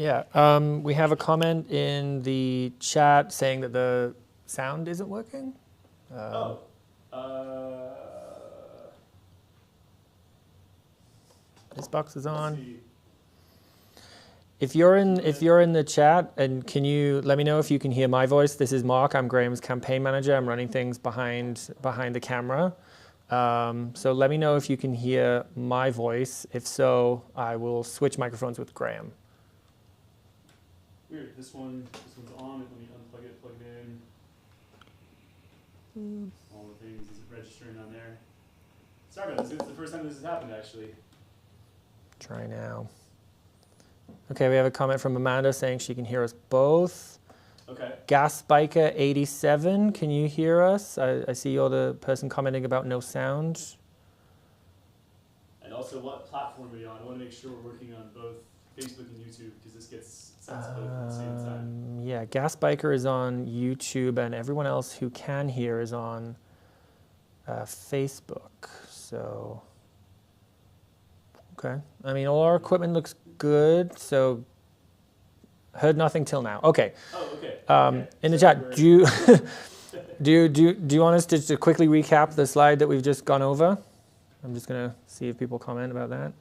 Yeah, we have a comment in the chat saying that the sound isn't working. Uh, This box is let's on. see. If you're in the chat, and can you let me know if you can hear my voice? This is Mark. I'm Graham's campaign manager. I'm running things behind the camera. So let me know if you can hear my voice. If so, I will switch microphones with Graham. Weird. This one's on. Let me unplug it, plug it in. All the things, is it registering on there? Sorry about this. It's the first time this has happened, actually. Try now. Okay, we have a comment from Amanda saying she can hear us both. Okay. Gasbiker87, can you hear us? I see you're the person commenting about no sound. And also, what platform are you on? I want to make sure we're working on both Facebook and YouTube because this gets sent to both at the same time. Yeah, Gasbiker is on YouTube, and everyone else who can hear is on Facebook. So, okay. I mean, all our equipment looks good. So, heard nothing till now. Okay. Oh, okay. In the chat, do you want us to quickly recap the slide that we've just gone over? I'm just gonna see if people comment about that.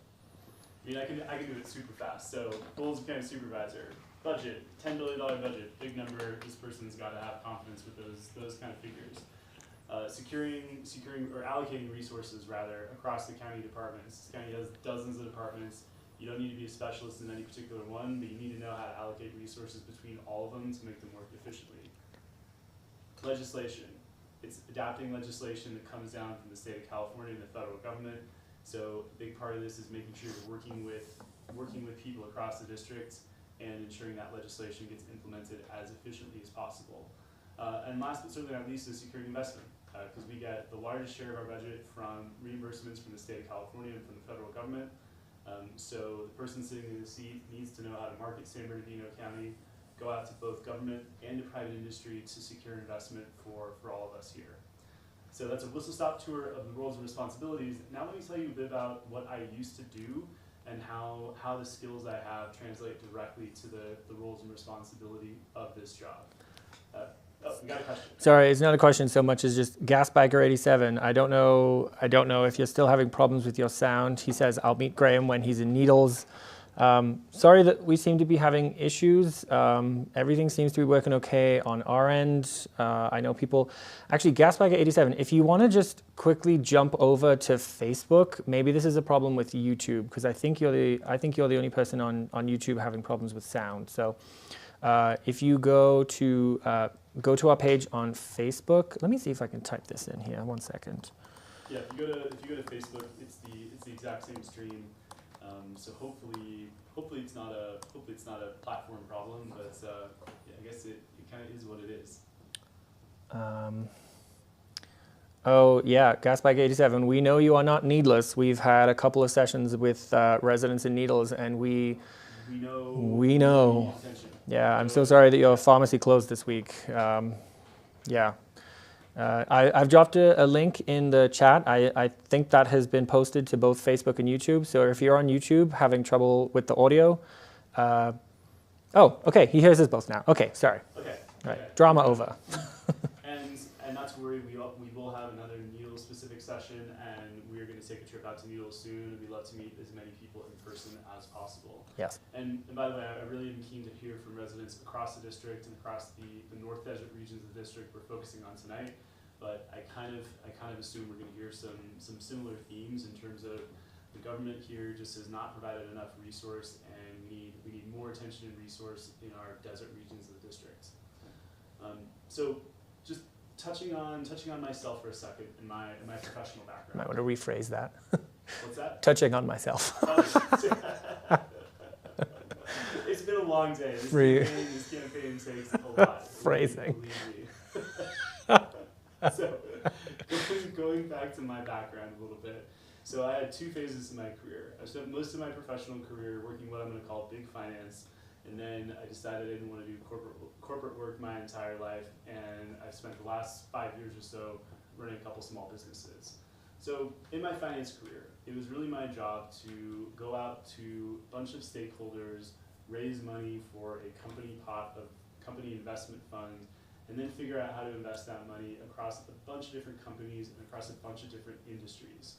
I mean, I can do it super fast. So, goals of county supervisor, budget, $10 billion budget, big number. This person's got to have confidence with those kind of figures. Securing or allocating resources rather across the county departments. This county has dozens of departments. You don't need to be a specialist in any particular one, but you need to know how to allocate resources between all of them to make them work efficiently. Legislation. It's adapting legislation that comes down from the state of California and the federal government. So a big part of this is making sure you're working with people across the district and ensuring that legislation gets implemented as efficiently as possible. And last but certainly not least is securing investment, because we get the largest share of our budget from reimbursements from the state of California and from the federal government. So the person sitting in the seat needs to know how to market San Bernardino County, go out to both government and to private industry to secure investment for all of us here. So that's a whistle-stop tour of the roles and responsibilities. Now let me tell you a bit about what I used to do and how the skills I have translate directly to the roles and responsibility of this job. Oh, we got a question. Sorry, it's not a question so much as just Gasbiker87. I don't know if you're still having problems with your sound. He says, I'll meet Graham when he's in Needles. Sorry that we seem to be having issues. Everything seems to be working okay on our end. I know people, actually Gasbiker87, if you want to just quickly jump over to Facebook, maybe this is a problem with YouTube, because I think you're the only person on YouTube having problems with sound. So if you go to our page on Facebook, let me see if I can type this in here. 1 second. Yeah, if you go to Facebook, it's the exact same stream. So hopefully it's not a platform problem, but yeah, I guess it kind of is what it is. Oh yeah, Gasbike87. We know you are not needless. We've had a couple of sessions with residents in Needles, and we know. Yeah, I'm so sorry that your pharmacy closed this week. Yeah. I've dropped a link in the chat. I think that has been posted to both Facebook and YouTube. So if you're on YouTube having trouble with the audio, oh, okay, he hears us both now. Okay, sorry. Okay. Right, okay. drama over. and not to worry, we will have another Needles specific session, and we're going to take a trip out to Needles soon. We'd love to meet as many people in person as possible. Yes. And by the way, I really am keen to hear from residents across the district and across the North Desert regions of the district we're focusing on tonight. But I kind of assume we're going to hear some similar themes in terms of the government here just has not provided enough resource, and we need more attention and resource in our desert regions of the district. So just touching on myself for a second in my professional background. Might want to rephrase that. What's that? Touching on myself. It's been a long day. This campaign takes a lot. Phrasing. So, going back to my background a little bit. So I had 2 phases in my career. I spent most of my professional career working what I'm going to call big finance, and then I decided I didn't want to do corporate work my entire life, and I've spent the last 5 years or so running a couple small businesses. So in my finance career, it was really my job to go out to a bunch of stakeholders, raise money for a company pot of company investment fund, and then figure out how to invest that money across a bunch of different companies and across a bunch of different industries.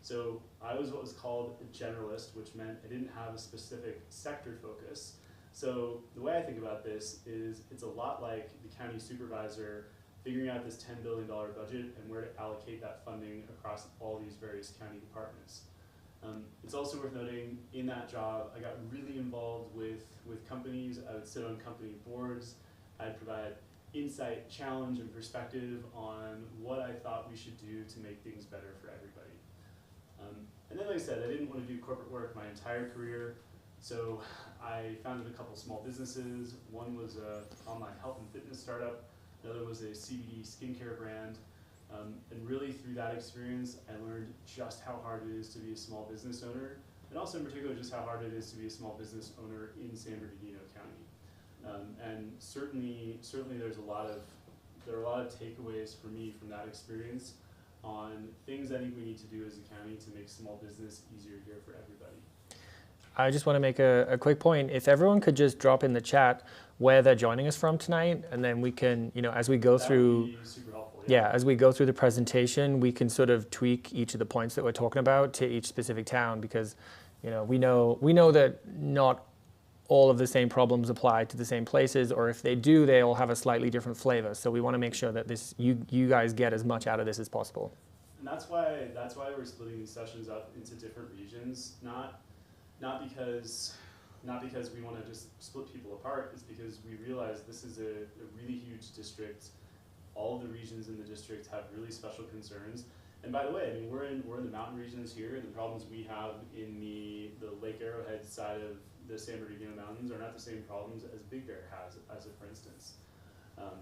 So I was what was called a generalist, which meant I didn't have a specific sector focus. So the way I think about this is it's a lot like the county supervisor figuring out this $10 billion budget and where to allocate that funding across all these various county departments. It's also worth noting, in that job, I got really involved with companies. I would sit on company boards. I'd provide insight, challenge, and perspective on what I thought we should do to make things better for everybody. And then, like I said, I didn't want to do corporate work my entire career, so I founded a couple small businesses. One was an online health and fitness startup. Another was a CBD skincare brand. And really through that experience, I learned just how hard it is to be a small business owner, and also in particular just how hard it is to be a small business owner in San Bernardino County. And certainly there are a lot of takeaways for me from that experience on things I think we need to do as a county to make small business easier here for everybody. I just want to make a quick point. If everyone could just drop in the chat where they're joining us from tonight, and then we can, as we go through, That would be super helpful. yeah, as we go through the presentation, we can sort of tweak each of the points that we're talking about to each specific town, because, we know that not all of the same problems apply to the same places, or if they do, they all have a slightly different flavor. So we want to make sure that you guys get as much out of this as possible. And that's why we're splitting these sessions up into different regions, not because we want to just split people apart. It's because we realize this is a really huge district. All of the regions in the district have really special concerns. And by the way, we're in the mountain regions here, and the problems we have in the Lake Arrowhead side of the San Bernardino Mountains are not the same problems as Big Bear has, for instance.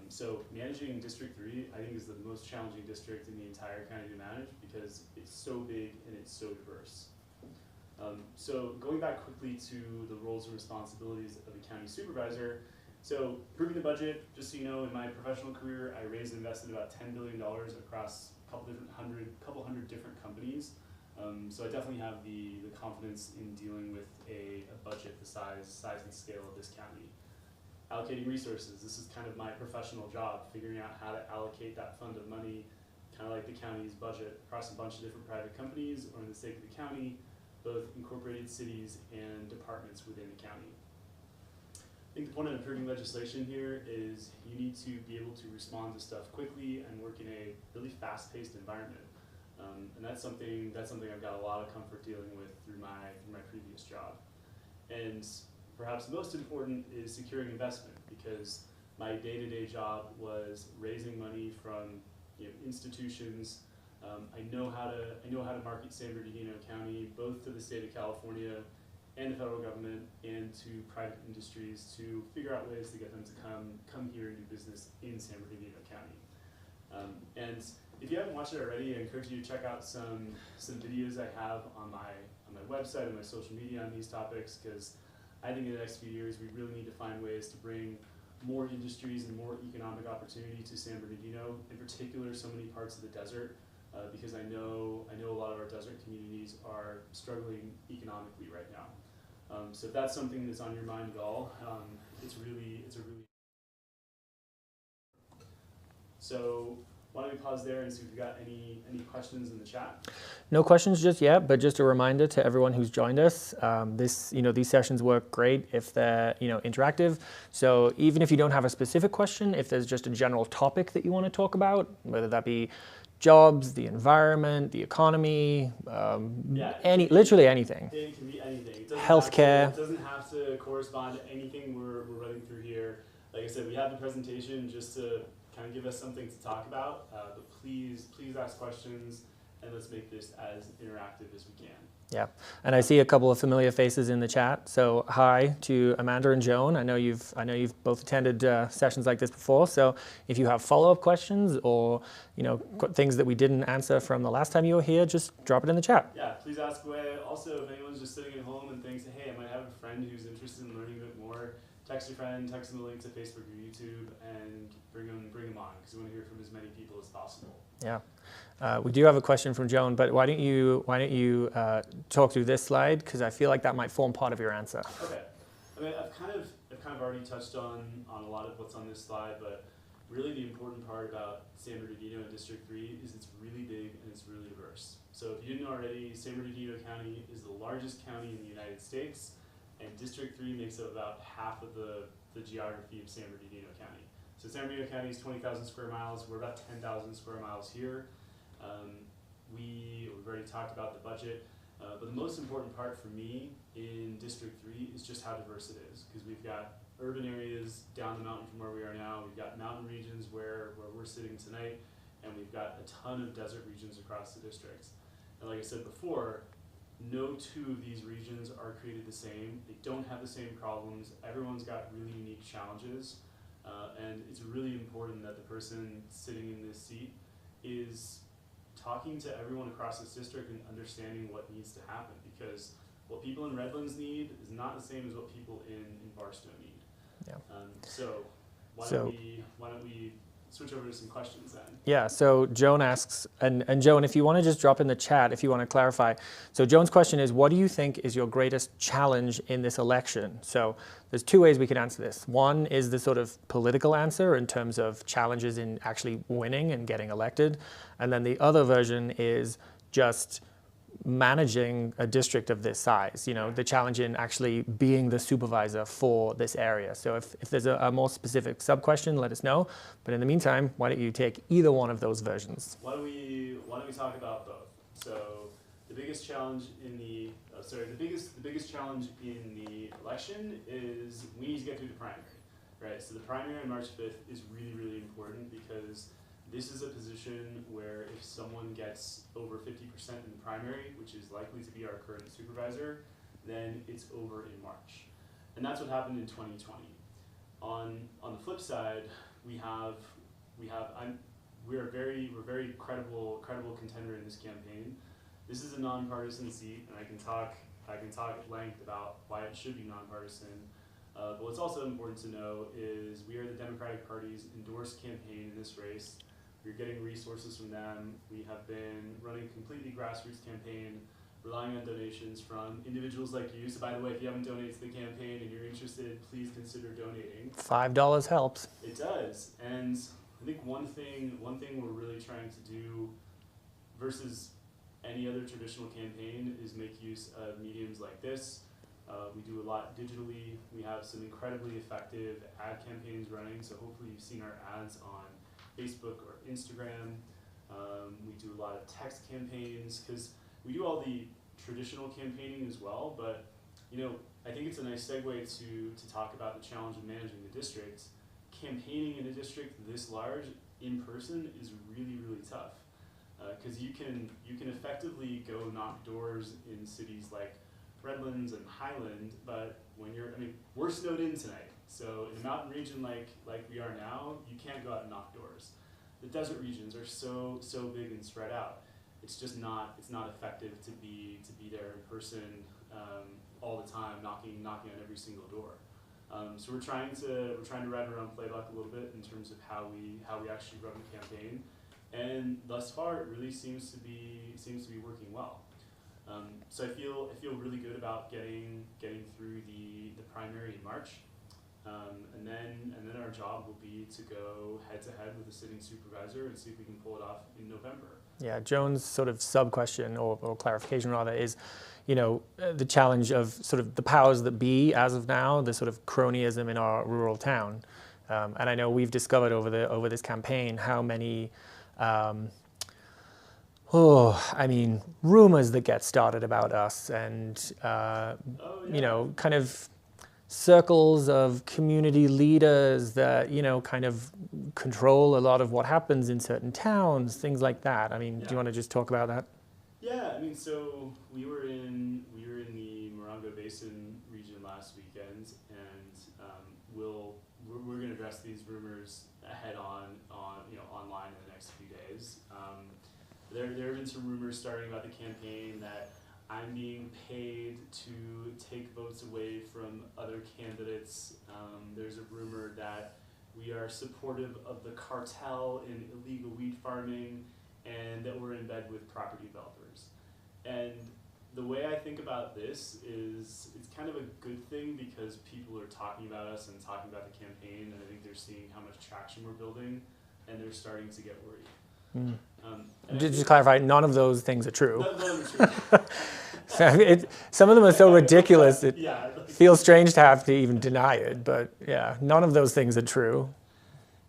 So managing District 3, I think, is the most challenging district in the entire county to manage because it's so big and it's so diverse. So going back quickly to the roles and responsibilities of a county supervisor. So approving the budget, just so you know, in my professional career, I raised and invested about $10 billion across a couple hundred different companies. So I definitely have the confidence in dealing with a budget the size and scale of this county. Allocating resources, this is kind of my professional job, figuring out how to allocate that fund of money, kind of like the county's budget, across a bunch of different private companies, or in the sake of the county, both incorporated cities and departments within the county. I think the point of approving legislation here is you need to be able to respond to stuff quickly and work in a really fast-paced environment. And that's something I've got a lot of comfort dealing with through my previous job. And perhaps most important is securing investment, because my day-to-day job was raising money from institutions. I know how to market San Bernardino County both to the state of California and the federal government and to private industries to figure out ways to get them to come here and do business in San Bernardino County. And if you haven't watched it already, I encourage you to check out some videos I have on my website and my social media on these topics, because I think in the next few years we really need to find ways to bring more industries and more economic opportunity to San Bernardino, in particular so many parts of the desert, because I know a lot of our desert communities are struggling economically right now. So if that's something that's on your mind at all, it's a really. So why don't we pause there and see if we've got any questions in the chat? No questions just yet, but just a reminder to everyone who's joined us. These sessions work great if they're interactive. So even if you don't have a specific question, if there's just a general topic that you want to talk about, whether that be jobs, the environment, the economy, literally anything. It can be anything. It Healthcare. It doesn't have to correspond to anything we're running through here. Like I said, we have the presentation just to kind of give us something to talk about, but please ask questions, and let's make this as interactive as we can. Yeah, and I see a couple of familiar faces in the chat. So hi to Amanda and Joan. I know you've both attended sessions like this before. So if you have follow-up questions or things that we didn't answer from the last time you were here, just drop it in the chat. Yeah, please ask away. Also, if anyone's just sitting at home and thinks, hey, I might have a friend who's interested in learning a bit more, text your friend, text them the link to Facebook or YouTube, and bring them on, because we want to hear from as many people as possible. Yeah, we do have a question from Joan, but why don't you talk through this slide, because I feel like that might form part of your answer. Okay. I mean, I've kind of already touched on a lot of what's on this slide, but really the important part about San Bernardino and District 3 is it's really big and it's really diverse. So if you didn't already, San Bernardino County is the largest county in the United States, and District 3 makes up about half of the geography of San Bernardino County. So San Bernardino County is 20,000 square miles. We're about 10,000 square miles here. We've already talked about the budget, but the most important part for me in District 3 is just how diverse it is, because we've got urban areas down the mountain from where we are now. We've got mountain regions where we're sitting tonight, and we've got a ton of desert regions across the districts. And like I said before, no two of these regions are created the same. They don't have the same problems. Everyone's got really unique challenges. And it's really important that the person sitting in this seat is talking to everyone across this district and understanding what needs to happen, because what people in Redlands need is not the same as what people in Barstow need. Yeah. So why don't we switch over to some questions then? Yeah, so Joan asks, and Joan, if you want to just drop in the chat, if you want to clarify. So Joan's question is, what do you think is your greatest challenge in this election? So there's two ways we can answer this. One is the sort of political answer in terms of challenges in actually winning and getting elected. And then the other version is just managing a district of this size, you know, the challenge in actually being the supervisor for this area. So if there's a more specific sub-question, let us know. But in the meantime, why don't you take either one of those versions? Why don't we talk about both? So the biggest challenge in the biggest challenge in the election is we need to get through the primary, right? So the primary on March 5th is really, really important, because this is a position where if someone gets over 50% in the primary, which is likely to be our current supervisor, then it's over in March. And that's what happened in 2020. On the flip side, we're a very credible contender in this campaign. This is a nonpartisan seat, and I can talk at length about why it should be nonpartisan. But what's also important to know is we are the Democratic Party's endorsed campaign in this race. We're getting resources from them. We have been running a completely grassroots campaign, relying on donations from individuals like you. So by the way, if you haven't donated to the campaign and you're interested, please consider donating. $5 helps. It does. And I think one thing we're really trying to do versus any other traditional campaign is make use of mediums like this. We do a lot digitally. We have some incredibly effective ad campaigns running, so hopefully you've seen our ads on Facebook or Instagram. We do a lot of text campaigns, because we do all the traditional campaigning as well, but you know, I think it's a nice segue to talk about the challenge of managing the district. Campaigning in a district this large in person is really, really tough, because you can effectively go knock doors in cities like Redlands and Highland, but when we're snowed in tonight. So in a mountain region like we are now, you can't go out and knock doors. The desert regions are so big and spread out. It's just not effective to be there in person all the time, knocking on every single door. So we're trying to ride our own playbook a little bit in terms of how we actually run the campaign, and thus far it really seems to be working well. So I feel really good about getting through the primary in March. And then our job will be to go head to head with the sitting supervisor and see if we can pull it off in November. Yeah, Joan's sort of sub-question or clarification rather is, you know, the challenge of sort of the powers that be as of now, the sort of cronyism in our rural town. And I know we've discovered over this campaign how many, rumors that get started about us, and you know, kind of circles of community leaders that, you know, kind of control a lot of what happens in certain towns, things like that. I mean, do you want to just talk about that? Yeah, I mean, so we were in the Morongo Basin region last weekend, and we're going to address these rumors head on online in the next few days. There have been some rumors starting about the campaign that I'm being paid to take votes away from other candidates. There's a rumor that we are supportive of the cartel in illegal wheat farming, and that we're in bed with property developers. And the way I think about this is it's kind of a good thing because people are talking about us and talking about the campaign, and I think they're seeing how much traction we're building, and they're starting to get worried. And Just to clarify, none of those things are true. none of them are true. Some of them are so ridiculous it Yeah, like, feels strange to have to even deny it. But yeah, none of those things are true.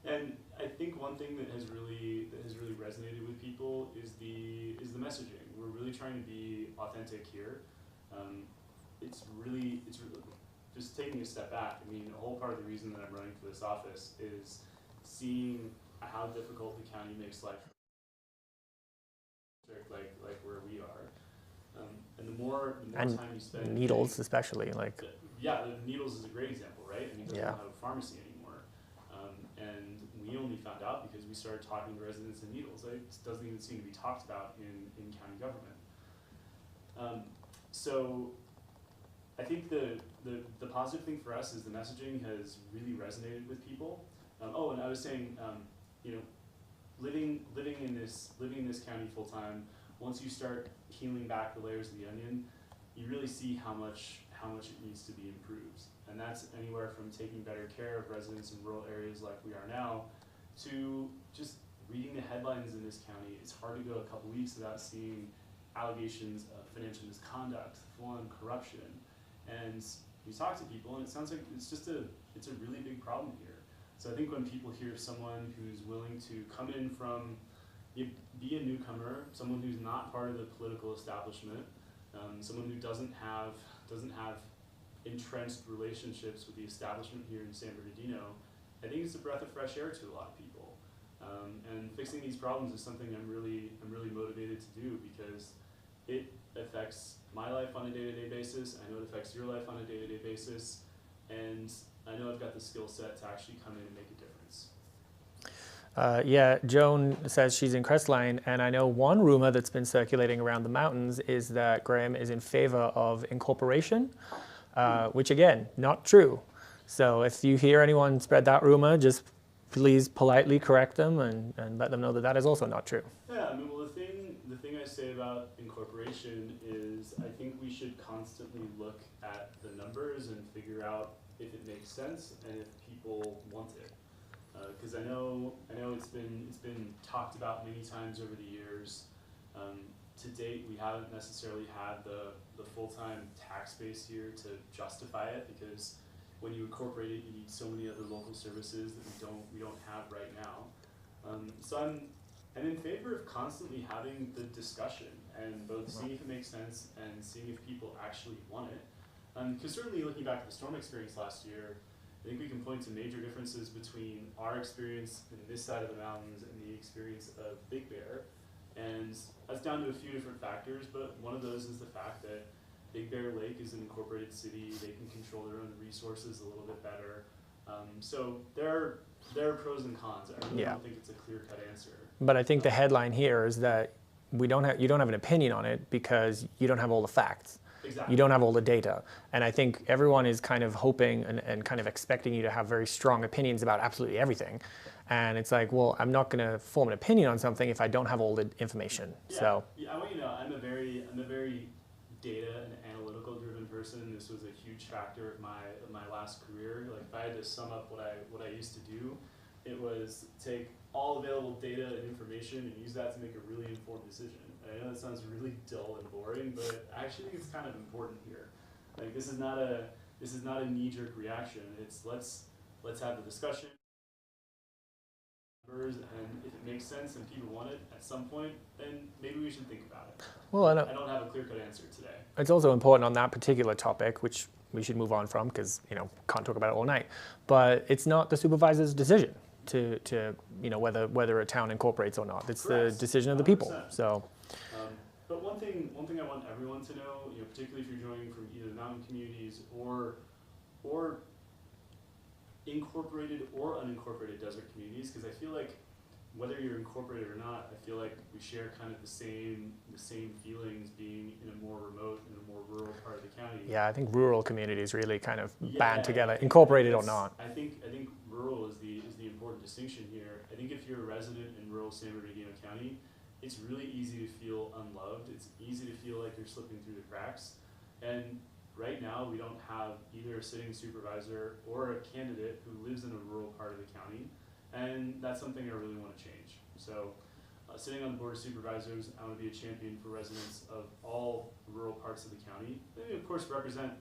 and I think one thing that has really resonated with people is the messaging. We're really trying to be authentic here. It's really just taking a step back. I mean, a whole part of the reason that I'm running for this office is seeing how difficult the county makes life like where we are. And the more And time you spend Needles, especially, like, yeah, the Needles is a great example, right? I mean, it doesn't Yeah. have a pharmacy anymore. And we only found out because we started talking to residents in Needles. It doesn't even seem to be talked about in county government. So I think the positive thing for us is the messaging has really resonated with people. Oh, and I was saying, you know, living in this county full time, once you start peeling back the layers of the onion, you really see how much it needs to be improved. And that's anywhere from taking better care of residents in rural areas like we are now, to just reading the headlines in this county. It's hard to go a couple weeks without seeing allegations of financial misconduct, full-on corruption. And you talk to people and it sounds like it's a really big problem here. So I think when people hear someone who's willing to come in from, be a newcomer, someone who's not part of the political establishment, someone who doesn't have entrenched relationships with the establishment here in San Bernardino, I think it's a breath of fresh air to a lot of people. And fixing these problems is something I'm really motivated to do because it affects my life on a day-to-day basis. I know it affects your life on a day-to-day basis, and I know I've got the skill set to actually come in and make a difference. Yeah, Joan says she's in Crestline, and I know one rumor that's been circulating around the mountains is that Graham is in favor of incorporation, which again, not true. So if you hear anyone spread that rumor, just please politely correct them and let them know that that is also not true. Yeah, I mean, well, the thing I say about incorporation is I think we should constantly look at the numbers and figure out if it makes sense and if people want it. Because I know it's been talked about many times over the years. To date, we haven't necessarily had the full-time tax base here to justify it, because when you incorporate it, you need so many other local services that we don't have right now. So I'm in favor of constantly having the discussion and both seeing if it makes sense and seeing if people actually want it. Because certainly looking back at the storm experience last year, I think we can point to major differences between our experience in this side of the mountains and the experience of Big Bear. And that's down to a few different factors, but one of those is the fact that Big Bear Lake is an incorporated city. They can control their own resources a little bit better. So there are pros and cons. I really don't think it's a clear-cut answer. But I think the headline here is that you don't have an opinion on it because you don't have all the facts. Exactly. You don't have all the data. And I think everyone is kind of hoping and kind of expecting you to have very strong opinions about absolutely everything. And it's like, well, I'm not going to form an opinion on something if I don't have all the information. Yeah. So I want you to know I'm a very data and analytical driven person. This was a huge factor of my last career. Like if I had to sum up what I used to do, it was take all available data and information and use that to make a really informed decision. And I know that sounds really dull and boring, but I actually think it's kind of important here. Like this is not a knee-jerk reaction. It's let's have the discussion. And if it makes sense and people want it at some point, then maybe we should think about it. well, I don't have a clear-cut answer today. it's also important on that particular topic, which we should move on from because can't talk about it all night. But it's not the supervisor's decision to whether a town incorporates or not. It's Correct. the decision of the people. 100%. So But one thing I want everyone to know, particularly if you're joining from either mountain communities or incorporated or unincorporated desert communities, because I feel like whether you're incorporated or not, I feel like we share kind of the same feelings being in a more remote and a more rural part of the county. yeah, I think rural communities really kind of Yeah, band together, I think incorporated or that's- not. I think rural is the important distinction here. I think if you're a resident in rural San Bernardino County, it's really easy to feel unloved. It's easy to feel like you're slipping through the cracks. And right now, we don't have either a sitting supervisor or a candidate who lives in a rural part of the county, and that's something I really want to change. So, sitting on the board of supervisors, I want to be a champion for residents of all rural parts of the county. They, of course, represent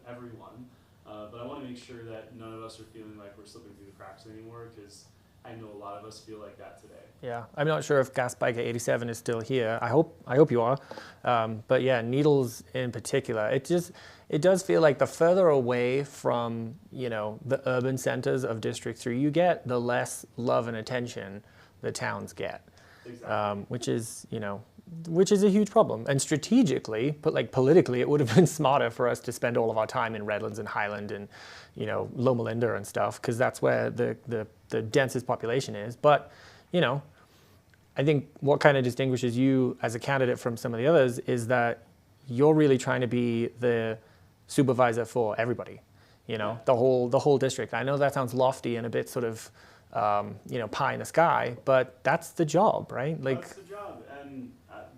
everyone, but I want to make sure that none of us are feeling like we're slipping through the cracks anymore, because I know a lot of us feel like that today. Yeah, I'm not sure if Gas Biker 87 is still here. I hope you are. But yeah, Needles in particular, it does feel like the further away from, you know, the urban centers of District 3 you get, the less love and attention the towns get. Exactly. Which is, you know, which is a huge problem. And strategically, but like politically, it would have been smarter for us to spend all of our time in Redlands and Highland and, you know, Loma Linda and stuff, because that's where the densest population is. But, you know, I think what kind of distinguishes you as a candidate from some of the others is that you're really trying to be the supervisor for everybody, you know, the whole district. I know that sounds lofty and a bit sort of, you know, pie in the sky, but that's the job, right? Like, that's the job. And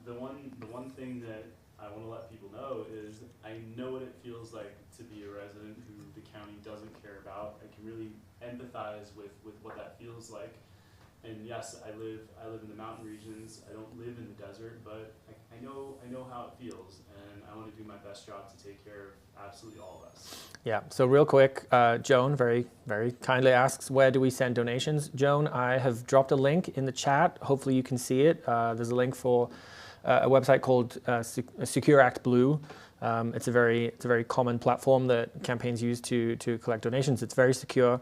the one thing that I want to let people know is I know what it feels like to be a resident who the county doesn't care about. I can really empathize with what that feels like. And yes, I live in the mountain regions. I don't live in the desert, but I know how it feels, and I want to do my best job to take care of absolutely all of us. yeah, so real quick, Joan very, very kindly asks, where do we send donations? Joan, I have dropped a link in the chat. Hopefully you can see it. There's a link for a website called Secure Act Blue. It's a very common platform that campaigns use to collect donations. It's very secure.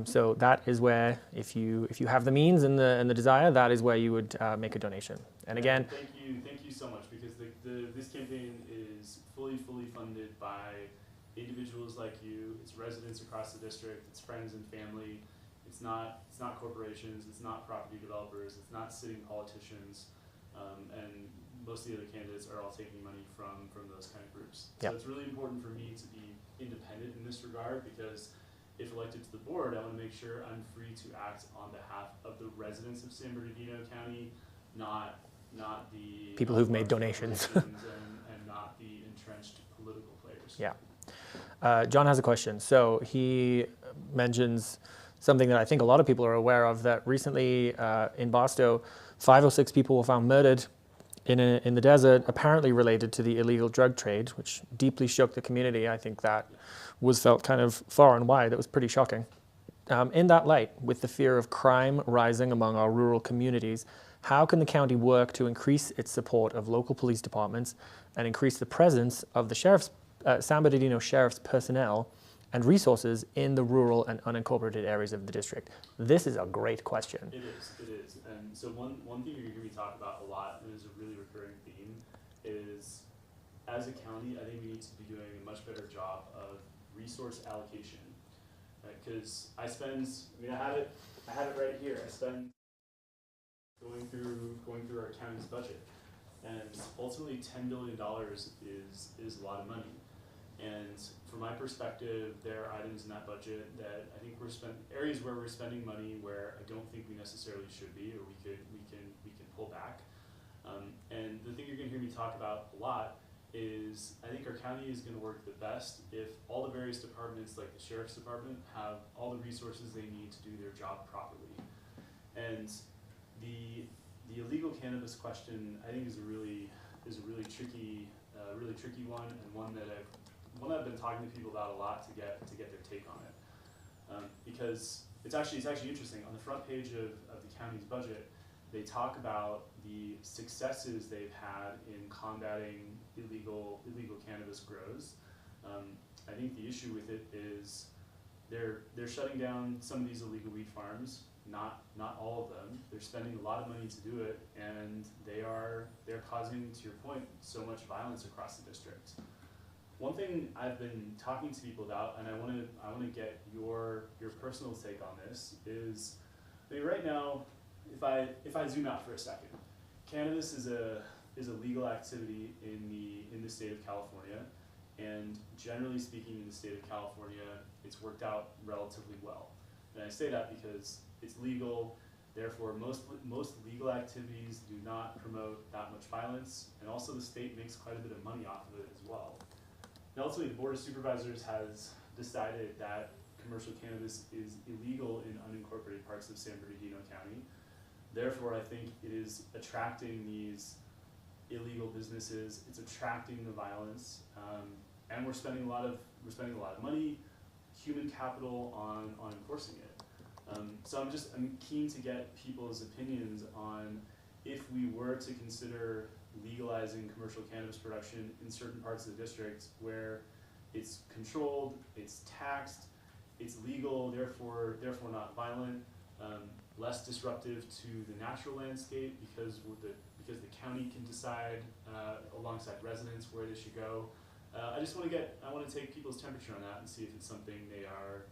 So that is where, if you have the means and the desire, that is where you would make a donation. And again, thank you so much, because this campaign is fully funded by individuals like you. It's residents across the district. It's friends and family. It's not corporations. It's not property developers. It's not sitting politicians. And most of the other candidates are all taking money from those kind of groups. So Yep. it's really important for me to be independent in this regard, because if elected to the board, I want to make sure I'm free to act on behalf of the residents of San Bernardino County, not the People who've made large donations. corporations and not the entrenched political players. Yeah. John has a question. So he mentions something that I think a lot of people are aware of, that recently in Barstow, 5 or 6 people were found murdered in the desert, apparently related to the illegal drug trade, which deeply shook the community. I think that was felt kind of far and wide. That was pretty shocking. In that light, with the fear of crime rising among our rural communities, how can the county work to increase its support of local police departments and increase the presence of the San Bernardino Sheriff's personnel and resources in the rural and unincorporated areas of the district? This is a great question. It is. And so one thing you're going to hear me talk about a lot, and is a really recurring theme, is as a county, I think we need to be doing a much better job of resource allocation. Because I have it right here. I spend going through our county's budget, and ultimately $10 billion is a lot of money. And from my perspective, there are items in that budget that I think areas where we're spending money where I don't think we necessarily should be, or we can pull back. And the thing you're going to hear me talk about a lot is I think our county is going to work the best if all the various departments, like the sheriff's department, have all the resources they need to do their job properly. And the illegal cannabis question, I think, is a really tricky one, and one that I've been talking to people about a lot to get their take on it, because it's actually interesting. On the front page of the county's budget, they talk about the successes they've had in combating illegal cannabis grows. I think the issue with it is they're shutting down some of these illegal weed farms. Not all of them. They're spending a lot of money to do it, and they're causing, to your point, so much violence across the district. One thing I've been talking to people about, and I want to get your personal take on this, is, I mean, right now, if I zoom out for a second, cannabis is a legal activity in the state of California, and generally speaking, in the state of California, it's worked out relatively well. And I say that because it's legal. Therefore, most legal activities do not promote that much violence, and also the state makes quite a bit of money off of it as well. And ultimately, the Board of Supervisors has decided that commercial cannabis is illegal in unincorporated parts of San Bernardino County. Therefore, I think it is attracting these illegal businesses, it's attracting the violence, and we're spending a lot of money, human capital on enforcing it. So I'm keen to get people's opinions on if we were to consider legalizing commercial cannabis production in certain parts of the district where it's controlled, it's taxed, it's legal, therefore not violent, less disruptive to the natural landscape because the county can decide alongside residents where they should go. I want to take people's temperature on that and see if it's something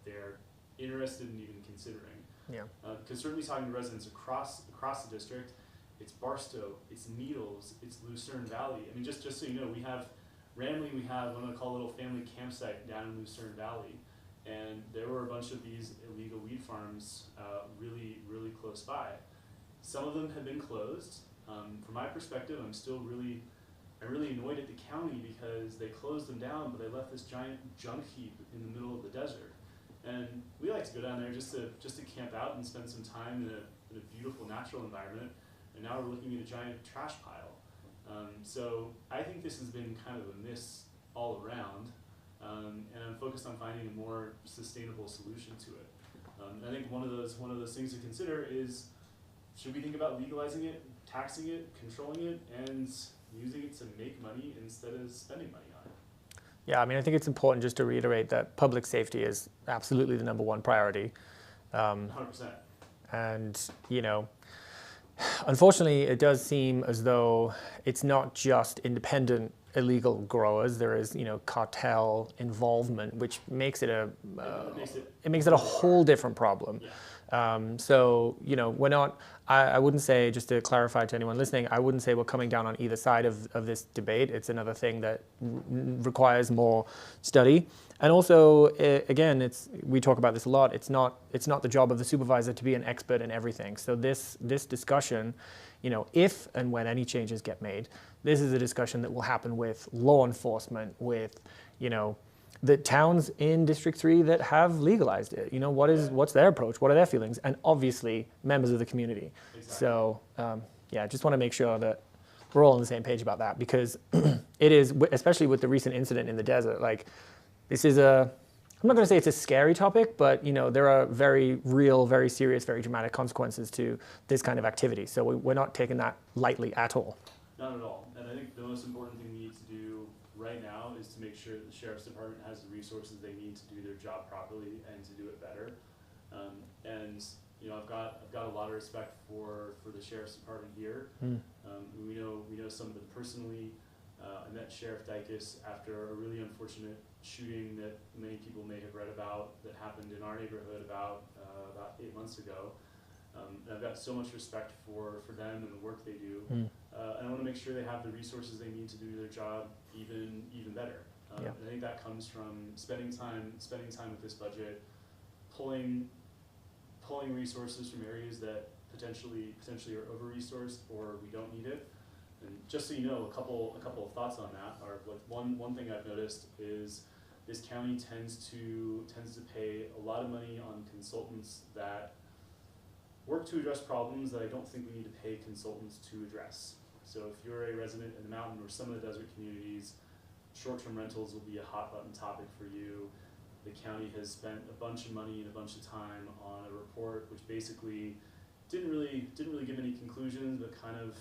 they're interested in even considering. Yeah. Because certainly talking to residents across the district, it's Barstow, it's Needles, it's Lucerne Valley. I mean, just so you know, we have what I'm gonna call a little family campsite down in Lucerne Valley, and there were a bunch of these illegal weed farms really close by. Some of them have been closed. From my perspective, I'm really annoyed at the county because they closed them down, but they left this giant junk heap in the middle of the desert. And we like to go down there just to camp out and spend some time in a beautiful natural environment. And now we're looking at a giant trash pile. So I think this has been kind of a miss all around, and I'm focused on finding a more sustainable solution to it. I think one of those things to consider is, should we think about legalizing it, taxing it, controlling it, and using it to make money instead of spending money on it? Yeah, I mean, I think it's important just to reiterate that public safety is absolutely the number one priority. 100%. And, unfortunately, it does seem as though it's not just independent illegal growers. There is, cartel involvement, which makes it it makes it a whole different problem. Yeah. So, we're not, I wouldn't say, just to clarify to anyone listening, I wouldn't say we're coming down on either side of this debate. It's another thing that requires more study. And also, again, we talk about this a lot. It's not the job of the supervisor to be an expert in everything. So this discussion, if and when any changes get made, this is a discussion that will happen with law enforcement, with, the towns in District 3 that have legalized it. What's their approach? What are their feelings? And obviously, members of the community. Exactly. So, just want to make sure that we're all on the same page about that, because it is, especially with the recent incident in the desert, this is I'm not going to say it's a scary topic, but there are very real, very serious, very dramatic consequences to this kind of activity. So we're not taking that lightly at all. Not at all. And I think the most important thing we need to do right now is to make sure that the Sheriff's Department has the resources they need to do their job properly and to do it better. I've got a lot of respect for the Sheriff's Department here. We know some of them personally. I met Sheriff Dykes after a really unfortunate shooting that many people may have read about that happened in our neighborhood about 8 months ago. And I've got so much respect for them and the work they do. And I want to make sure they have the resources they need to do their job even better. And I think that comes from spending time with this budget, pulling resources from areas that potentially are over-resourced or we don't need it. And just so you know, a couple of thoughts on that are, one thing I've noticed is this county tends to pay a lot of money on consultants that work to address problems that I don't think we need to pay consultants to address. So if you're a resident in the mountain or some of the desert communities, short-term rentals will be a hot button topic for you. The county has spent a bunch of money and a bunch of time on a report which basically didn't really give any conclusions, but kind of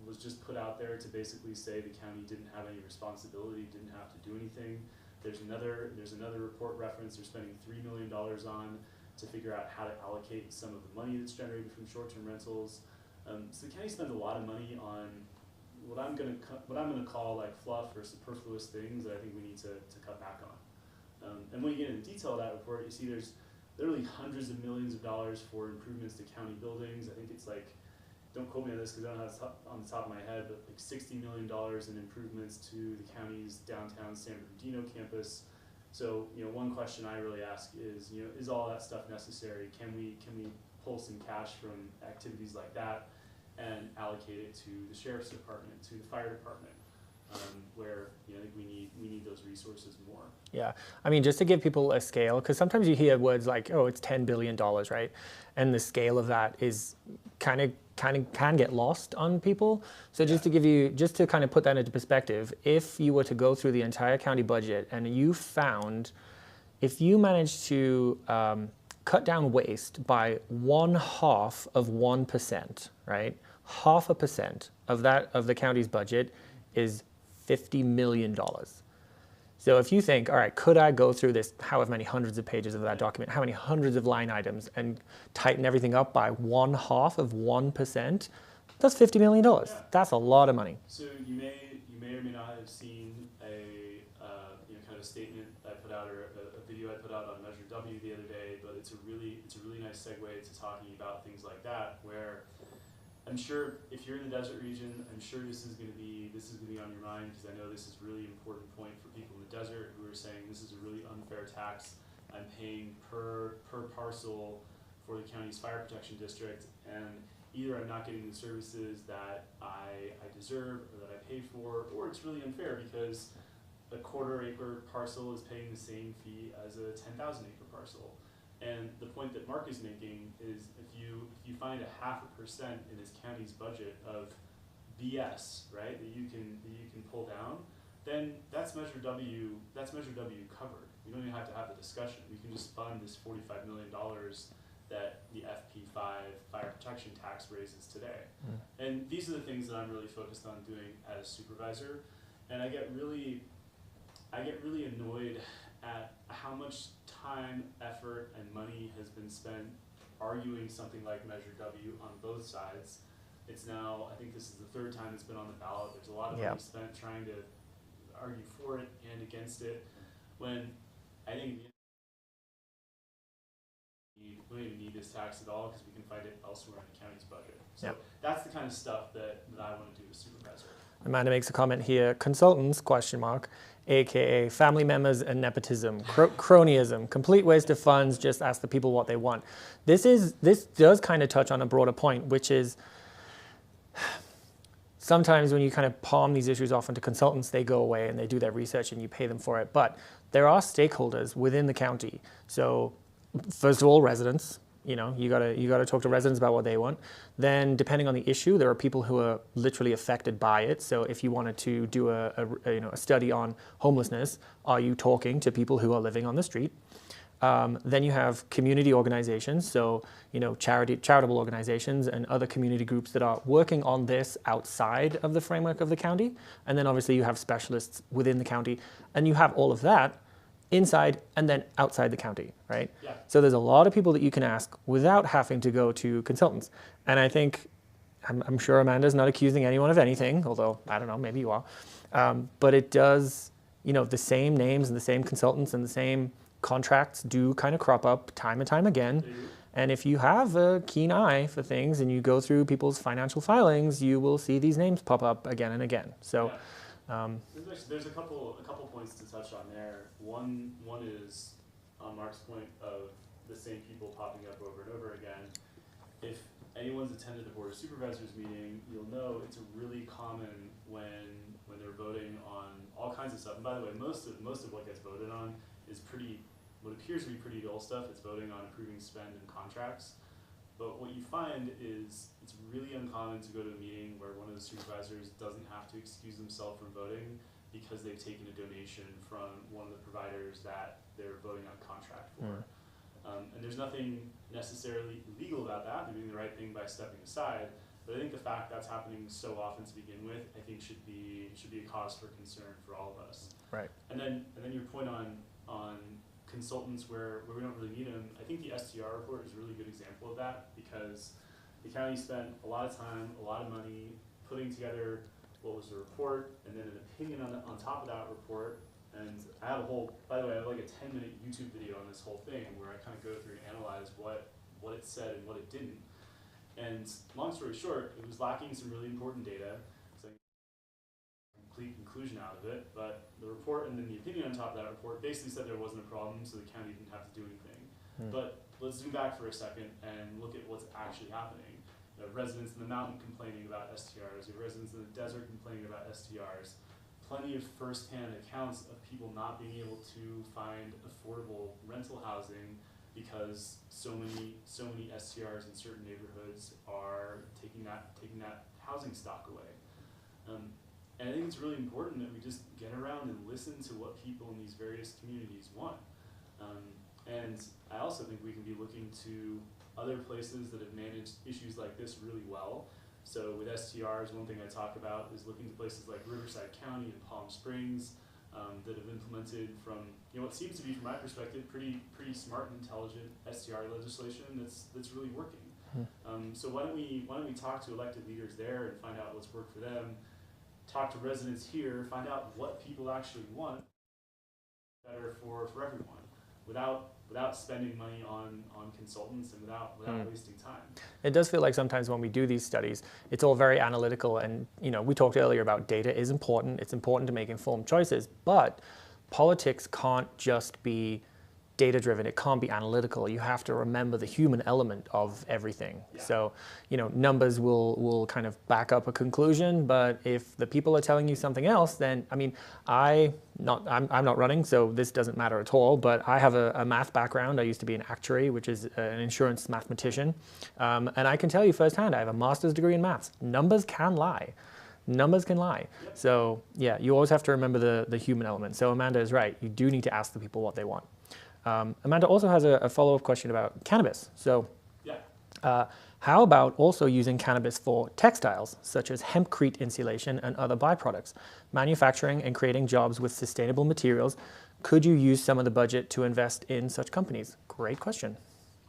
was just put out there to basically say the county didn't have any responsibility, didn't have to do anything. There's another report reference they're spending $3 million on to figure out how to allocate some of the money that's generated from short-term rentals. So the county spends a lot of money on what I'm gonna call fluff or superfluous things that I think we need to cut back on. And when you get into detail of that report, you see there's literally hundreds of millions of dollars for improvements to county buildings. I think it's don't quote me on this because I don't have it on the top of my head, but $60 million in improvements to the county's downtown San Bernardino campus. So one question I really ask is, is all that stuff necessary? Can we pull some cash from activities like that and allocate it to the sheriff's department, to the fire department, where I think we need those resources more. Yeah, I mean, just to give people a scale, because sometimes you hear words like, "Oh, it's $10 billion," right? And the scale of that is kind of can get lost on people. So just to give you, just to kind of put that into perspective, if you were to go through the entire county budget and you found, if you managed to cut down waste by 0.5%, right? 0.5% of that of the county's budget is $50 million. So if you think, all right, could I go through this, however many hundreds of pages of that document, how many hundreds of line items, and tighten everything up by 0.5%, that's $50 million. Yeah. That's a lot of money. So you may or may not have seen a kind of statement I put out, or a video I put out on Measure W the other day, but it's a really nice segue to talking about things like that, where I'm sure if you're in the desert region, I'm sure this is going to be on your mind, because I know this is a really important point for people in the desert who are saying this is a really unfair tax I'm paying per parcel for the county's fire protection district, and either I'm not getting the services that I deserve or that I paid for, or it's really unfair because a 1/4 acre parcel is paying the same fee as a 10,000 acre parcel. And the point that Mark is making is if you find 0.5% in this county's budget of BS, right, that you can pull down, then that's Measure W covered. We don't even have to have the discussion. We can just fund this $45 million that the FP5 fire protection tax raises today. And these are the things that I'm really focused on doing as supervisor. And I get really annoyed at how much time, effort, and money has been spent arguing something like Measure W on both sides. It's now, I think this is the 3rd time it's been on the ballot. There's a lot of money spent trying to argue for it and against it, when I think we don't even need this tax at all, because we can find it elsewhere in the county's budget. So that's the kind of stuff that I want to do as supervisor. Amanda makes a comment here, consultants, AKA family members and nepotism, cronyism, complete waste of funds, just ask the people what they want. This does kind of touch on a broader point, which is sometimes when you kind of palm these issues off onto consultants, they go away and they do their research and you pay them for it. But there are stakeholders within the county. So first of all, residents. You gotta talk to residents about what they want. Then, depending on the issue, there are people who are literally affected by it. So, if you wanted to do a study on homelessness, are you talking to people who are living on the street? Then you have community organizations, so charitable organizations and other community groups that are working on this outside of the framework of the county. And then, obviously, you have specialists within the county, and you have all of that inside and then outside the county, right? Yeah. So there's a lot of people that you can ask without having to go to consultants. And I think, I'm sure Amanda's not accusing anyone of anything, although I don't know, maybe you are. But it does, the same names and the same consultants and the same contracts do kind of crop up time and time again. And if you have a keen eye for things and you go through people's financial filings, you will see these names pop up again and again. So. There's a couple points to touch on there. One is on Mark's point of the same people popping up over and over again. If anyone's attended the Board of Supervisors meeting, you'll know it's really common when they're voting on all kinds of stuff. And by the way, most of what gets voted on is what appears to be pretty dull stuff. It's voting on approving spend and contracts. But what you find is it's really uncommon to go to a meeting where one of the supervisors doesn't have to excuse themselves from voting because they've taken a donation from one of the providers that they're voting on a contract for. And there's nothing necessarily illegal about that. They're doing the right thing by stepping aside. But I think the fact that's happening so often to begin with, I think should be a cause for concern for all of us. Right. And then your point on consultants where we don't really need them. I think the STR report is a really good example of that, because the county spent a lot of time, a lot of money putting together what was the report, and then an opinion on top of that report. And I have by the way, I have like a 10-minute YouTube video on this whole thing where I kind of go through and analyze what it said and what it didn't. And long story short, it was lacking some really important data. Complete conclusion out of it, but the report and then the opinion on top of that report basically said there wasn't a problem, so the county didn't have to do anything. But let's zoom back for a second and look at what's actually happening. You have residents in the mountain complaining about STRs, you have residents in the desert complaining about STRs. Plenty of first-hand accounts of people not being able to find affordable rental housing because so many STRs in certain neighborhoods are taking that housing stock away. And I think it's really important that we just get around and listen to what people in these various communities want. And I also think we can be looking to other places that have managed issues like this really well. So with STRs, one thing I talk about is looking to places like Riverside County and Palm Springs that have implemented from, what seems to be, from my perspective, pretty smart and intelligent STR legislation that's really working. So why don't we talk to elected leaders there and find out what's worked for them, talk to residents here, find out what people actually want better for everyone without spending money on consultants and without wasting time. It does feel like sometimes when we do these studies, it's all very analytical, and we talked earlier about data is important. It's important to make informed choices, but politics can't just be data-driven. It can't be analytical. You have to remember the human element of everything. Yeah. So, numbers will kind of back up a conclusion, but if the people are telling you something else, then, I'm not running, so this doesn't matter at all, but I have a math background. I used to be an actuary, which is an insurance mathematician, and I can tell you firsthand, I have a master's degree in maths. Numbers can lie. Numbers can lie. Yep. So, yeah, you always have to remember the human element. So Amanda is right. You do need to ask the people what they want. Amanda also has a follow-up question about cannabis. So, Yeah. how about also using cannabis for textiles, such as hempcrete insulation and other byproducts? Manufacturing and creating jobs with sustainable materials. Could you use some of the budget to invest in such companies? Great question.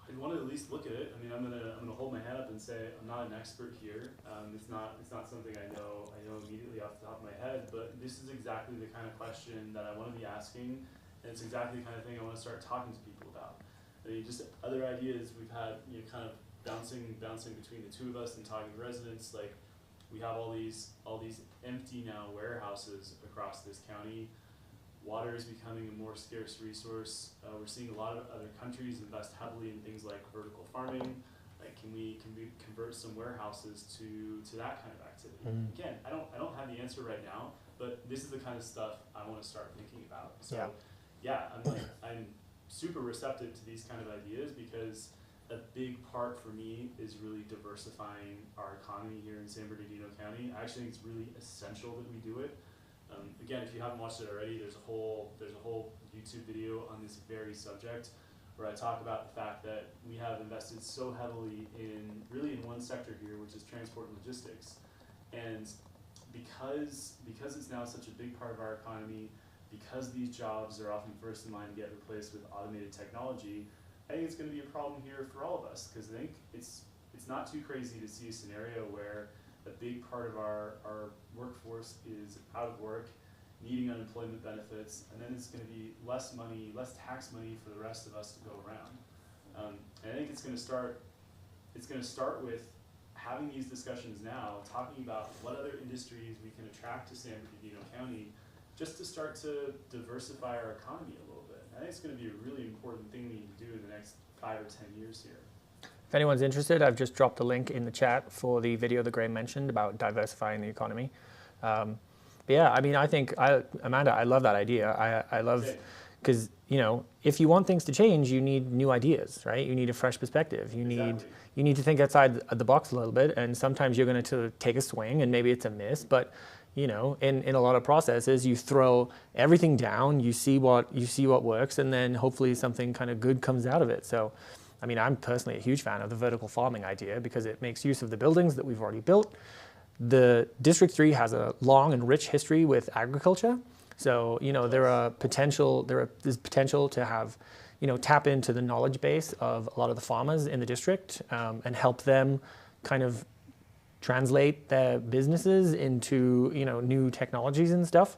I'd want to at least look at it. I'm gonna hold my head up and say I'm not an expert here. It's not something I know immediately off the top of my head. But this is exactly the kind of question that I want to be asking, and it's exactly the kind of thing I want to start talking to people about. Just other ideas we've had, kind of bouncing between the two of us and talking to residents. Like, we have all these empty now warehouses across this county. Water is becoming a more scarce resource. We're seeing a lot of other countries invest heavily in things like vertical farming. Like, can we convert some warehouses to that kind of activity? Again, I don't have the answer right now, but this is the kind of stuff I want to start thinking about. So yeah, I'm super receptive to these kind of ideas, because a big part for me is really diversifying our economy here in San Bernardino County. I actually think it's really essential that we do it. Again, if you haven't watched it already, there's a whole YouTube video on this very subject where I talk about the fact that we have invested so heavily in one sector here, which is transport and logistics. And because it's now such a big part of our economy, because these jobs are often first in line to get replaced with automated technology, I think it's going to be a problem here for all of us, because I think it's not too crazy to see a scenario where a big part of our workforce is out of work, needing unemployment benefits, and then it's going to be less tax money for the rest of us to go around. And I think it's going to start with having these discussions now, talking about what other industries we can attract to San Bernardino County, just to start to diversify our economy a little bit. I think it's going to be a really important thing we need to do in the next 5 or 10 years here. If anyone's interested, I've just dropped a link in the chat for the video that Graham mentioned about diversifying the economy. But yeah, I think, Amanda, I love that idea. I love, because, if you want things to change, you need new ideas, right? You need a fresh perspective. You need to think outside the box a little bit, and sometimes you're going to take a swing, and maybe it's a miss, but in a lot of processes, you throw everything down, you see what works, and then hopefully something kind of good comes out of it. So, I'm personally a huge fan of the vertical farming idea, because it makes use of the buildings that we've already built. The District 3 has a long and rich history with agriculture. So, there's potential to have, tap into the knowledge base of a lot of the farmers in the district, and help them kind of translate their businesses into, new technologies and stuff.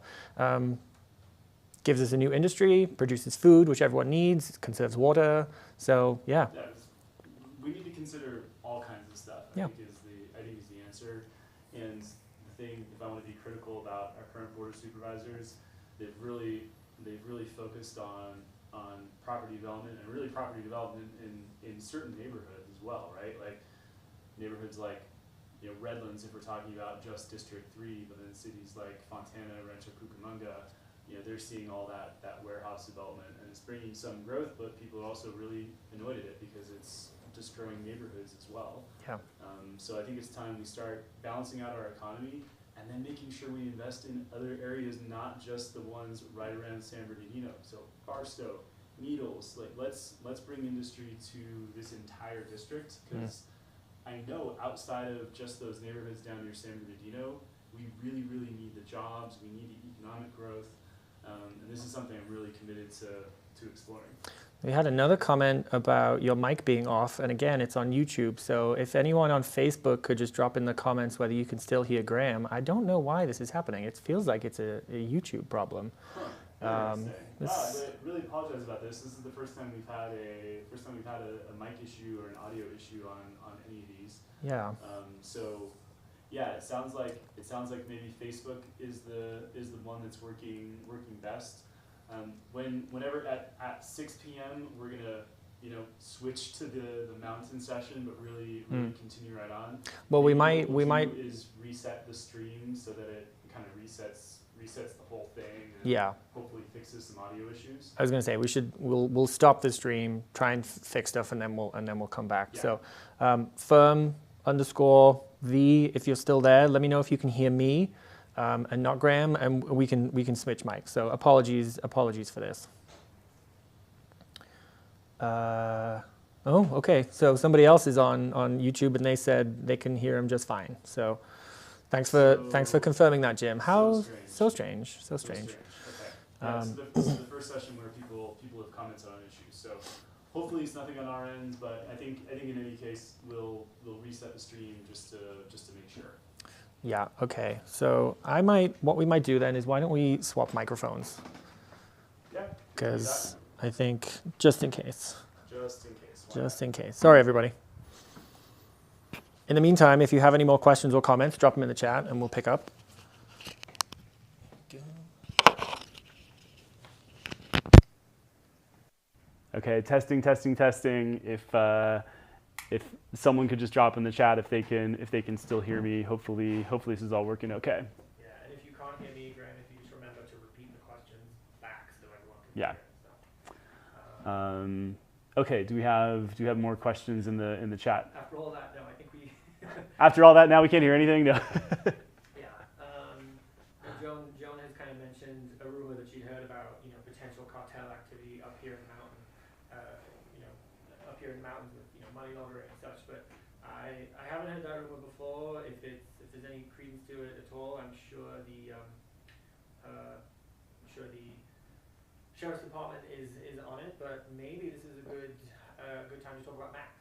Gives us a new industry, produces food, which everyone needs, conserves water. So, yeah. We need to consider all kinds of stuff, I think is the answer. And the thing, if I want to be critical about our current board of supervisors, they've really focused on on property development, and really property development in certain neighborhoods as well, right? Like neighborhoods like, you know, Redlands, if we're talking about just District 3, but then cities like Fontana, Rancho Cucamonga, you know, they're seeing all that warehouse development, and it's bringing some growth, but people are also really annoyed at it because it's destroying neighborhoods as well. Yeah. So I think it's time we start balancing out our economy and then making sure we invest in other areas, not just the ones right around San Bernardino. So Barstow, Needles, like let's bring industry to this entire district, because I know outside of just those neighborhoods down near San Bernardino, we really, really need the jobs, we need the economic growth, and this is something I'm really committed to exploring. We had another comment about your mic being off, and again, it's on YouTube. So if anyone on Facebook could just drop in the comments whether you can still hear Graham. I don't know why this is happening. It feels like it's a YouTube problem. I really apologize about this. This is the first time we've had a mic issue or an audio issue on any of these. Yeah. So yeah, it sounds like maybe Facebook is the one that's working best. Whenever at 6 p.m. we're gonna switch to the mountain session, but really continue right on. Well, we Maybe what might we'll do is reset the stream so that it kind of resets the whole thing. And Yeah. hopefully fixes some audio issues. I was gonna say we'll stop the stream, try and fix stuff, and then we'll come back. Yeah. So firm_V, if you're still there, let me know if you can hear me and not Graham, and we can switch mics. So apologies for this. Okay. So somebody else is on YouTube, and they said they can hear him just fine. So thanks for confirming that, Jim. How so strange. Okay. Yeah, so this is the first session where people have commented on issues. So hopefully it's nothing on our end, but I think in any case we'll reset the stream just to make sure. Yeah. Okay. So what we might do then is, why don't we swap microphones? Yeah. Because I think just in case. Just in case. Sorry, everybody. In the meantime, if you have any more questions or comments, drop them in the chat and we'll pick up. Okay, testing. If someone could just drop in the chat if they can still hear me. Hopefully this is all working okay. Yeah, and if you can't hear me, Graham, if you just remember to repeat the questions back so everyone can Yeah. hear it. Okay, do we have more questions in the chat? After all that, no, I think we. After all that, now we can't hear anything? No. Yeah. Joan has kind of mentioned a rumor that she heard about potential cartel activity up here in the mountain, up here in the mountains with money laundering and such. But I haven't heard that rumor before. If there's any credence to it at all, I'm sure the Sheriff's Department is on it. But maybe this is a good time to talk about Max.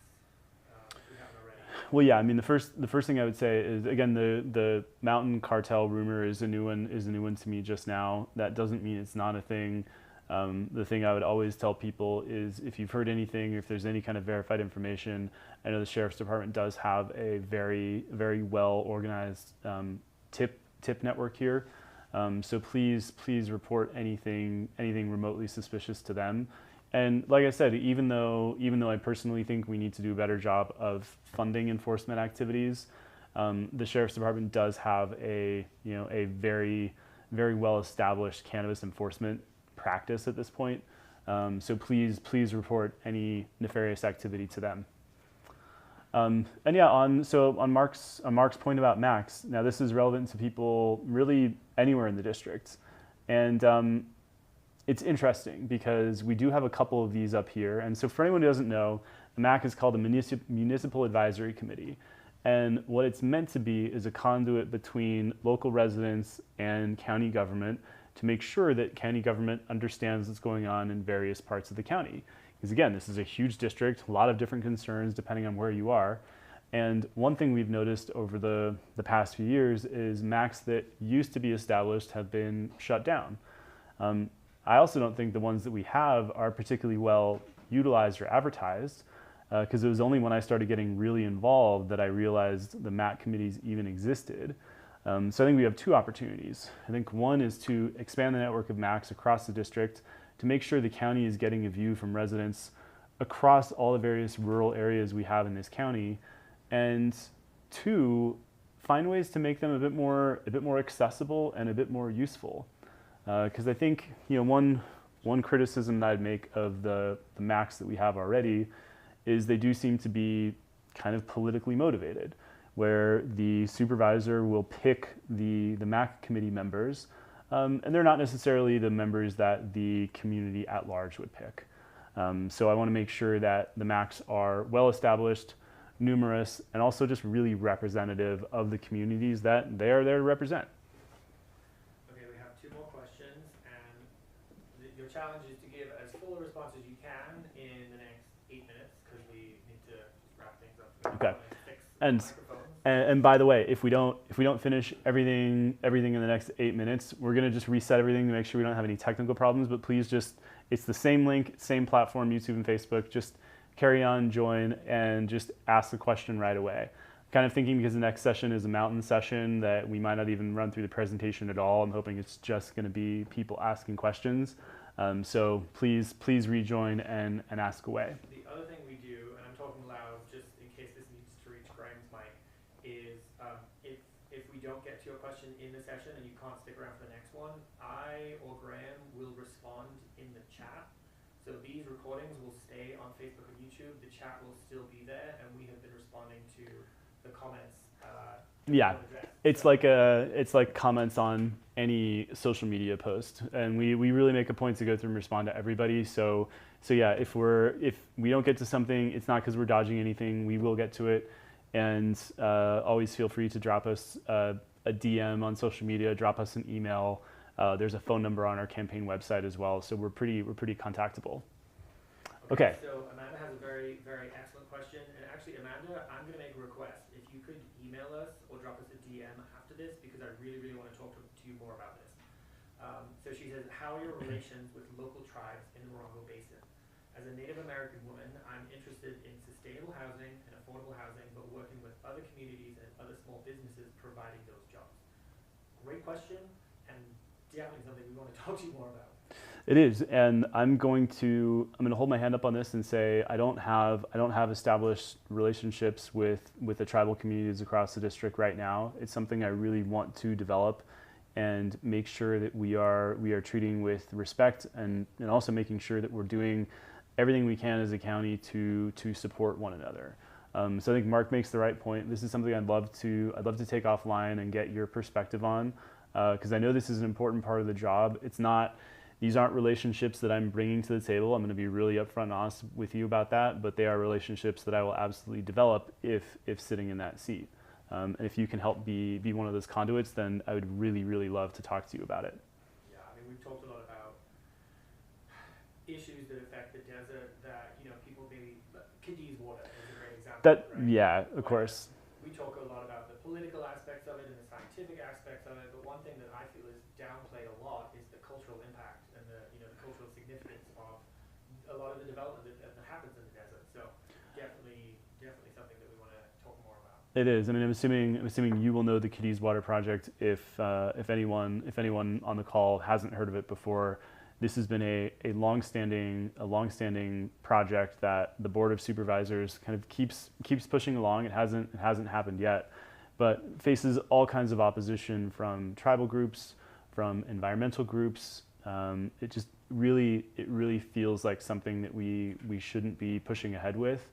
If we haven't already. Well, yeah. I mean, the first thing I would say is, again, the mountain cartel rumor is a new one to me just now. That doesn't mean it's not a thing. The thing I would always tell people is, if you've heard anything, or if there's any kind of verified information, I know the Sheriff's Department does have a very, very well organized tip network here. So please report anything remotely suspicious to them. And like I said, even though I personally think we need to do a better job of funding enforcement activities, the Sheriff's Department does have a very, very well established cannabis enforcement practice at this point. So please report any nefarious activity to them. And yeah, on Mark's point about Max, now this is relevant to people really anywhere in the district. And it's interesting because we do have a couple of these up here. And so for anyone who doesn't know, the MAC is called the Municipal Advisory Committee. And what it's meant to be is a conduit between local residents and county government to make sure that county government understands what's going on in various parts of the county. Because again, this is a huge district, a lot of different concerns depending on where you are. And one thing we've noticed over the past few years is MACs that used to be established have been shut down. I also don't think the ones that we have are particularly well utilized or advertised, because it was only when I started getting really involved that I realized the MAC committees even existed. So I think we have two opportunities. I think one is to expand the network of MACs across the district to make sure the county is getting a view from residents across all the various rural areas we have in this county, and two, find ways to make them a bit more accessible and a bit more useful. Because I think, you know, one criticism that I'd make of the macs that we have already is they do seem to be kind of politically motivated, where the supervisor will pick the MAC committee members, and they're not necessarily the members that the community at large would pick. So I want to make sure that the MACs are well established, numerous, and also just really representative of the communities that they are there to represent. Okay, we have two more questions, and your challenge is to give as full a response as you can in the next 8 minutes, because we need to wrap things up. Okay. Fix And microphones. And by the way, if we don't finish everything in the next 8 minutes, we're gonna just reset everything to make sure we don't have any technical problems. But please just, it's the same link, same platform, YouTube and Facebook. Just carry on, join, and just ask the question right away. Kind of thinking, because the next session is a mountain session, that we might not even run through the presentation at all. I'm hoping it's just going to be people asking questions. So please rejoin and ask away. The other thing we do, and I'm talking loud just in case this needs to reach Graham's mic, is if we don't get to your question in the session and you can't stick around for the next one, I or Graham will respond in the chat. So these recordings will stay on Facebook and YouTube. The chat will still be there, and we have been responding to the comments. Yeah, it's like comments on any social media post, and we really make a point to go through and respond to everybody. So yeah, if we don't get to something, it's not because we're dodging anything. We will get to it, and always feel free to drop us a DM on social media, drop us an email. There's a phone number on our campaign website as well, so we're pretty contactable. Okay. So Amanda has a very, very excellent question, and actually, Amanda, I'm going to make a request. If you could email us or drop us a DM after this, because I really, really want to talk to you more about this. So she says, how are your relations with local tribes in the Morongo Basin? As a Native American woman, I'm interested in sustainable housing and affordable housing, but working with other communities and other small businesses providing those jobs. Great question, and definitely something we want to talk to you more about. It is, and I'm going to hold my hand up on this and say I don't have established relationships with the tribal communities across the district right now. It's something I really want to develop and make sure that we are treating with respect, and also making sure that we're doing everything we can as a county to support one another. So I think Mark makes the right point. This is something I'd love to take offline and get your perspective on, because I know this is an important part of the job. These aren't relationships that I'm bringing to the table. I'm going to be really upfront and honest with you about that, but they are relationships that I will absolutely develop if sitting in that seat. And if you can help be one of those conduits, then I would really, really love to talk to you about it. Yeah, I mean, we've talked a lot about issues that affect the desert that, people maybe, Cadiz water is a great example. Right? Yeah, of course. We talk a lot about the political aspects of it and the scientific aspects of it, but one thing that I feel is downplayed a lot is the cultural impact and the cultural significance of a lot of the development that happens in the desert. So definitely something that we want to talk more about. It is. I mean, I'm assuming you will know the Cadiz Water Project. If anyone on the call hasn't heard of it before, this has been a long-standing project that the Board of Supervisors kind of keeps pushing along. It hasn't happened yet, but faces all kinds of opposition from tribal groups, from environmental groups. It really feels like something that we shouldn't be pushing ahead with.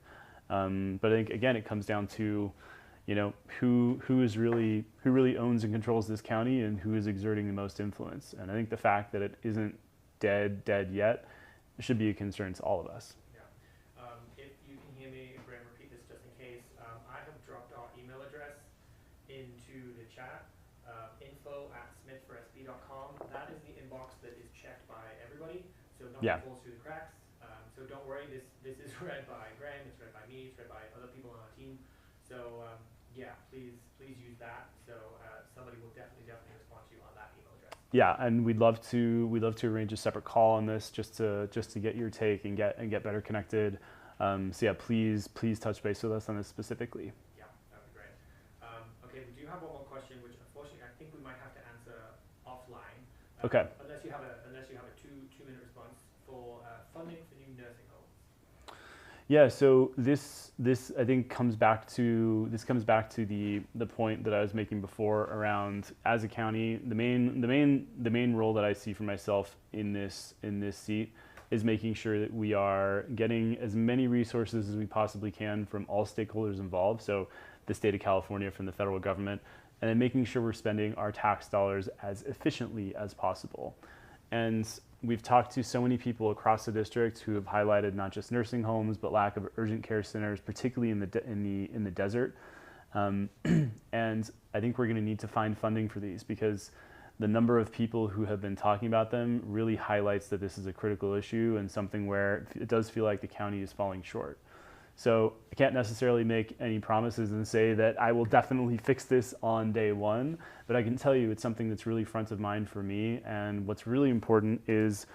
But I think, again, it comes down to, who really owns and controls this county and who is exerting the most influence. And I think the fact that it isn't dead yet should be a concern to all of us. Yeah. If you can hear me, Graham, repeat this just in case. I have dropped our email address into the chat, info@smithforsb.com. That is the inbox that is checked by everybody, so nothing falls through the cracks. So don't worry, this is read by Graham, it's read by me, it's read by other people on our team. So please use that. So somebody will definitely respond to you on that email address. Yeah, and we'd love to arrange a separate call on this just to get your take and get better connected. So yeah, please touch base with us on this specifically. Yeah, that would be great. Okay, we do have one more question, which unfortunately I think we might have to answer offline. Okay. Unless you have a 2-minute response for funding for new nursing homes? Yeah, so this I think comes back to the point that I was making before around, as a county, the main role that I see for myself in this seat is making sure that we are getting as many resources as we possibly can from all stakeholders involved, so the state of California, from the federal government, and then making sure we're spending our tax dollars as efficiently as possible. And we've talked to so many people across the district who have highlighted not just nursing homes, but lack of urgent care centers, particularly in the desert. And I think we're going to need to find funding for these, because the number of people who have been talking about them really highlights that this is a critical issue and something where it does feel like the county is falling short. So I can't necessarily make any promises and say that I will definitely fix this on day one, but I can tell you it's something that's really front of mind for me. And what's really important is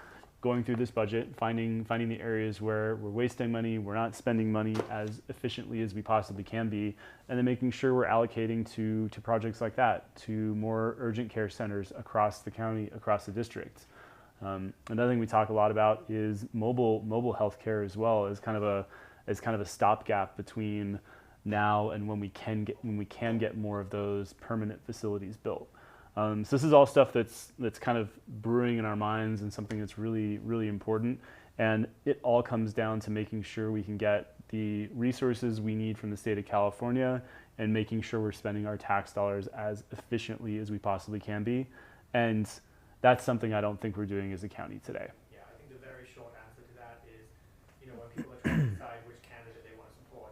going through this budget, finding the areas where we're wasting money, we're not spending money as efficiently as we possibly can be, and then making sure we're allocating to projects like that, to more urgent care centers across the county, across the district. Another thing we talk a lot about is mobile health care as well, as kind of a stopgap between now and when we can get more of those permanent facilities built. So this is all stuff that's kind of brewing in our minds, and something that's really, really important. And it all comes down to making sure we can get the resources we need from the state of California, and making sure we're spending our tax dollars as efficiently as we possibly can be. And that's something I don't think we're doing as a county today. Yeah, I think the very short answer to that is, when people are trying to decide which candidate they want to support,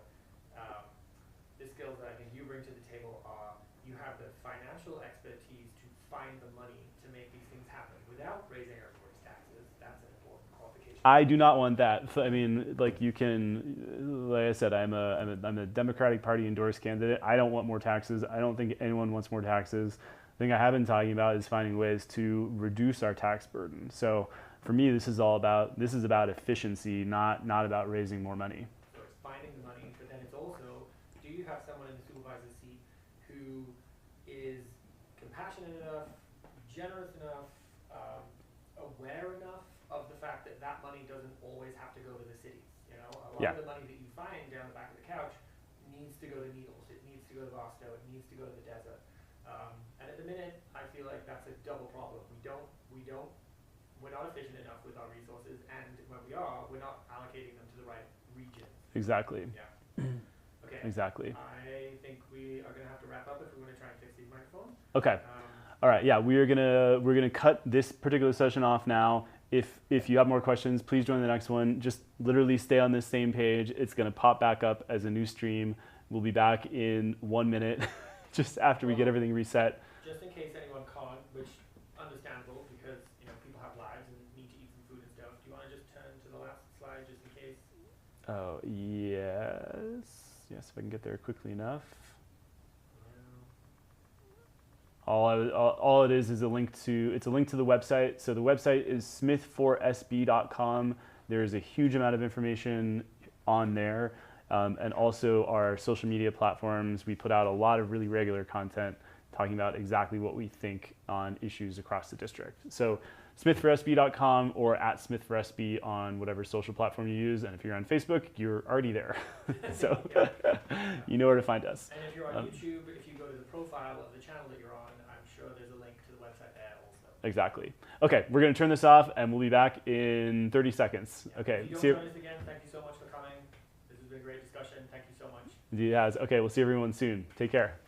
the skills that I think you bring to the table are, you have the financial expertise to find the money to make these things happen without raising everybody's taxes. That's an important qualification. I do not want that. I mean, like I said, I'm a Democratic Party endorsed candidate. I don't want more taxes. I don't think anyone wants more taxes. The thing I have been talking about is finding ways to reduce our tax burden. So for me, this is about efficiency, not about raising more money. So it's finding the money, but then it's also, do you have someone in the supervisor's seat who is compassionate enough, generous enough, aware enough of the fact that that money doesn't always have to go to the cities? A lot of the money that you find down the back of the couch needs to go to Needles, it needs to go to Boston, it needs to go to the desert. And at the minute, I feel like that's a double problem. We're not efficient enough with our resources, and when we are, we're not allocating them to the right regions. Exactly. Yeah. Okay. Exactly. I think we are going to have to wrap up if we want to try and fix these microphones. Okay. All right. Yeah, we're gonna cut this particular session off now. If you have more questions, please join the next one. Just literally stay on this same page. It's gonna pop back up as a new stream. We'll be back in 1 minute, just after we get everything reset. Just in case anyone can't, which understandable, because people have lives and need to eat some food and stuff. Do you want to just turn to the last slide just in case? Oh, yes. Yes, if I can get there quickly enough. All it is a link to the website. So the website is smith4sb.com. There's a huge amount of information on there, and also our social media platforms. We put out a lot of really regular content talking about exactly what we think on issues across the district. So smith4sb.com or @smith4sb on whatever social platform you use. And if you're on Facebook, you're already there. So you know where to find us. And if you're on YouTube, if you go to the profile of the channel that you're on, I'm sure there's a link to the website there also. Exactly. Okay, we're going to turn this off, and we'll be back in 30 seconds. Yeah. Okay. If you don't join us again, thank you so much for coming. This has been a great discussion. Thank you so much. It has. Okay, we'll see everyone soon. Take care.